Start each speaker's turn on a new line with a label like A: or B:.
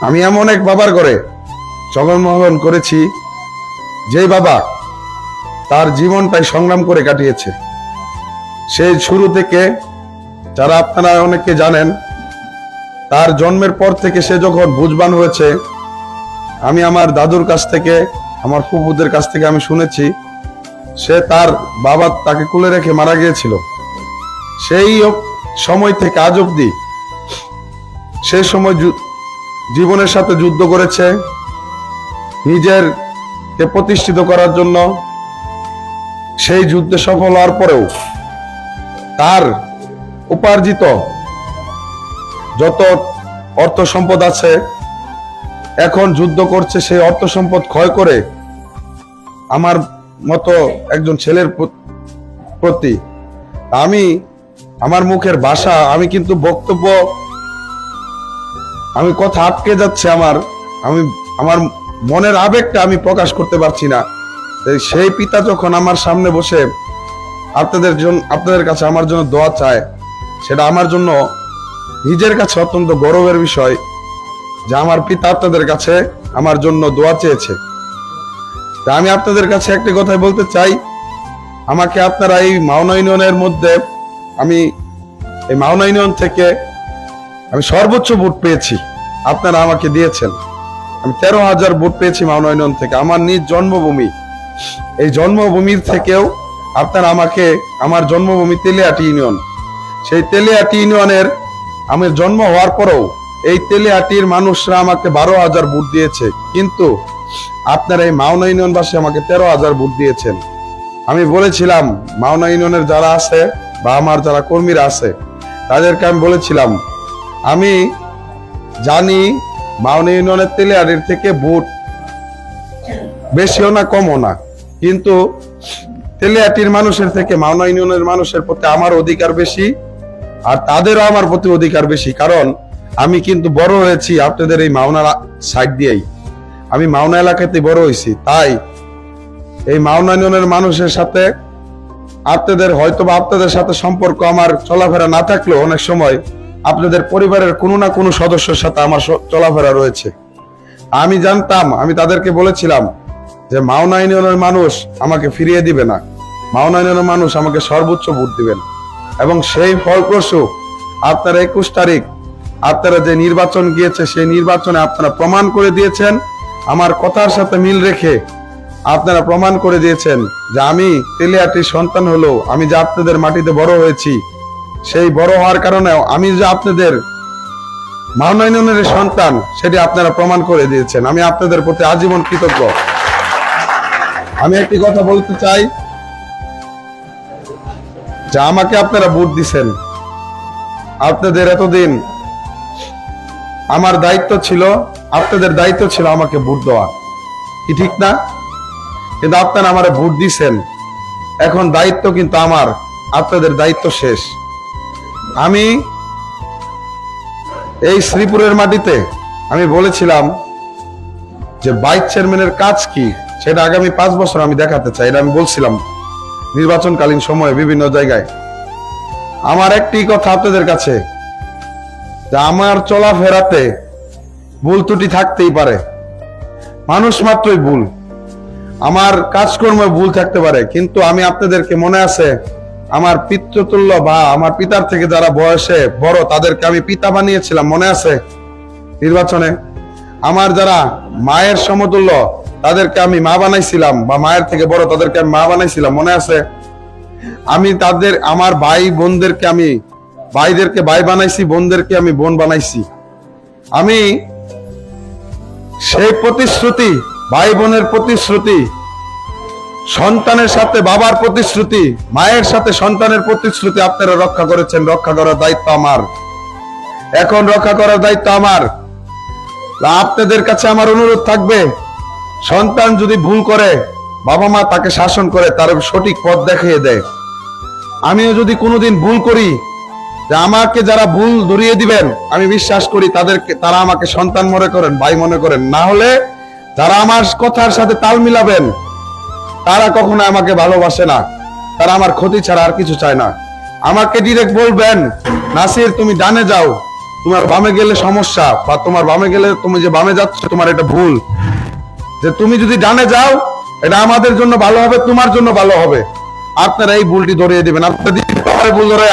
A: আমি এমন এক বাবার ঘরে জন্মগ্রহণ করেছি যে বাবা তার জীবনটাই সংগ্রাম করে কাটিয়েছে। সেই শুরু থেকে, যারা আপনারা অনেকে জানেন, তার জন্মের পর থেকে সে যখন বুঝবান হয়েছে, আমি আমার দাদুর কাছ থেকে, আমার ফুফুদের কাছ থেকে আমি শুনেছি সে তার বাবা তাকে কুলে রেখে মারা গিয়েছিল। সেই সময় থেকে আজ অব্দি সে সময় জীবনের সাথে যুদ্ধ করেছে নিজেরকে প্রতিষ্ঠিত করার জন্য। সেই যুদ্ধে সফল হওয়ার পরেও তার উপার্জিত যত অর্থ সম্পদ আছে এখন যুদ্ধ করছে সেই অর্থ সম্পদ ক্ষয় করে আমার মতো একজন ছেলের প্রতি। আমি আমার মুখের ভাষা, আমি কিন্তু বক্তব্য, আমি কথা আটকে যাচ্ছে, আমার মনের আবেগটা আমি প্রকাশ করতে পারছি না। সেই পিতা যখন আমার সামনে বসে আপনাদের কাছে আমার জন্য দোয়া চায়, সেটা আমার জন্য নিজের কাছে অত্যন্ত গৌরবের বিষয় যে আমার পিতা আপনাদের কাছে আমার জন্য দোয়া চেয়েছে। তা আমি আপনাদের কাছে একটি কথাই বলতে চাই, আমাকে আপনারা এই মাওনা ইউনিয়নের মধ্যে, আমি এই মাওনা ইউনিয়ন থেকে আমি সর্বোচ্চ ভোট পেয়েছি, আপনারা আমাকে দিয়েছেন। আমি 13,000 ভোট পেয়েছি মাওনা ইউনিয়ন থেকে, আমার নিজ জন্মভূমি। এই জন্মভূমির থেকেও আপনারা আমাকে, আমার জন্মভূমি তেলিয়াটি ইউনিয়ন, সেই তেলিয়াটি ইউনিয়নের আমি জন্ম হওয়ার পরেও এই তেলিয়াটির মানুষরা আমাকে 12,000 ভোট দিয়েছে, কিন্তু আপনারা এই মাওনা ইউনিয়নবাসী আমাকে 13,000 ভোট দিয়েছেন। আমি বলেছিলাম মাওনা ইউনিয়নের যারা আছে বা আমার যারা কর্মীরা আছে তাদেরকে আমি বলেছিলাম, আমি জানি মাওনা ইউনিয়নের তেলিয়াটির থেকে ভোট বেশিও না কমও না, কিন্তু তেলিয়াটির মানুষের থেকে মাওনা ইউনিয়নের মানুষের প্রতি আমার অধিকার বেশি, আর তাদেরও আমার প্রতি অধিকার বেশি। কারণ আমি কিন্তু বড় হয়েছি আপনাদের এই মাওনা সাইড দিয়েই, আমি মাওনা এলাকাতে বড় হয়েছি। তাই এই মাওনা ইউনিয়নের মানুষের সাথে আপনাদের সাথে সম্পর্ক আমার চলাফেরা না থাকলেও অনেক সময় আপনাদের পরিবারের কোনো না কোনো সদস্যের সাথে আমার চলাফেরা রয়েছে। আমি জানতাম, আমি তাদেরকে বলেছিলাম যে মাওনা ইউনিয়নের মানুষ আমাকে ফিরিয়ে দিবে না, মাওনা ইউনিয়নের মানুষ আমাকে সর্বোচ্চ ভোট দিবেন। এবং সেই ফলপ্রসূ আপনারা 21 তারিখ আপনারা যে নির্বাচন গিয়েছে সেই নির্বাচনে আপনারা প্রমাণ করে দিয়েছেন, আমার কথার সাথে মিল রেখে আপনারা প্রমাণ করে দিয়েছেন যে আমি তেলিয়াটির সন্তান হলেও আমি যে আপনাদের মাটিতে বড় হয়েছি, সেই বড় হওয়ার কারণে আমি যে আপনাদের মাওনা ইউনিয়নের সন্তান সেটি আপনারা প্রমাণ করে দিয়েছেন। আমি আপনাদের প্রতি আজীবন কৃতজ্ঞ। আমি একটি কথা বলতে চাই যে আমাকে আপনারা ভোট দিছেন, আপনাদের এতদিন আমার দায়িত্ব ছিল, আপনাদের দায়িত্ব ছিল আমাকে ভোট দেওয়া, কি ঠিক না? কিন্তু আপনারা আমারে ভোট দিছেন, এখন দায়িত্ব কিন্তু আমার, আপনাদের দায়িত্ব শেষ। আমি এই শ্রীপুরের মাটিতে আমি বলেছিলাম যে ভাইস চেয়ারম্যানের কাজ কি সেটা আগামী 5 বছর আমি দেখাতে চাই, এটা আমি বলছিলাম নির্বাচনকালীন সময়ে বিভিন্ন জায়গায়। আমার একটি কথা আপনাদের কাছে, যে আমার চলাফেরাতে ভুল ত্রুটি থাকতেই পারে, মানুষ মাত্রই ভুল, আমার কাজকর্মে ভুল থাকতে পারে, কিন্তু আমি আপনাদেরকে মনে আছে আমার পিতৃতুল্য বা আমার পিতার থেকে যারা বয়সে বড় তাদেরকে আমি পিতা বানিয়েছিলাম, মনে আছে? নির্বাচনে আমার যারা মায়ের সমতুল্য তাদেরকে আমি মা বানাইছিলাম, বা মায়ের থেকে বড় তাদেরকে আমি মা বানাইছিলাম, মনে আছে? আমি আমার ভাই বোনদেরকে আমি ভাইদেরকে ভাই বানাইছি, বোনদেরকে আমি বোন বানাইছি। আমি সেই প্রতিশ্রুতি, ভাই বোনের প্রতিশ্রুতি, সন্তানের সাথে বাবার প্রতিশ্রুতি, মায়ের সাথে সন্তানের প্রতিশ্রুতি আপনারা রক্ষা করেছেন। রক্ষা করার দায়িত্ব আমার, এখন রক্ষা করার দায়িত্ব আমার। আপনাদের কাছে আমার অনুরোধ থাকবে, সন্তান যদি ভুল করে বাবা মা তাকে শাসন করে, তার সঠিক পথ দেখিয়ে দেয়। আমিও যদি কোনোদিন ভুল করি, যে আমাকে যারা ভুল ধরিয়ে দিবেন আমি বিশ্বাস করি তারা আমাকে সন্তান মনে করেন, ভাই মনে করেন, না হলে যারা আমার কথার সাথে তাল মিলাবেন তারা কখনো আমাকে ভালোবাসে না, তারা আমার ক্ষতি ছাড়া আর কিছু চায় না। আমাকে ডিরেক্ট বলবেন নাসির তুমি ডানে যাও, তোমার বামে গেলে সমস্যা, বা তোমার বামে গেলে তুমি যে বামে যাচ্ছ তোমার এটা ভুল, যে তুমি যদি ডানে যাও এটা আমাদের জন্য ভালো হবে, তোমার জন্য ভালো হবে। আপনারা এই ভুলটি ধরিয়ে দিবেন, আপনারা ভুল ধরে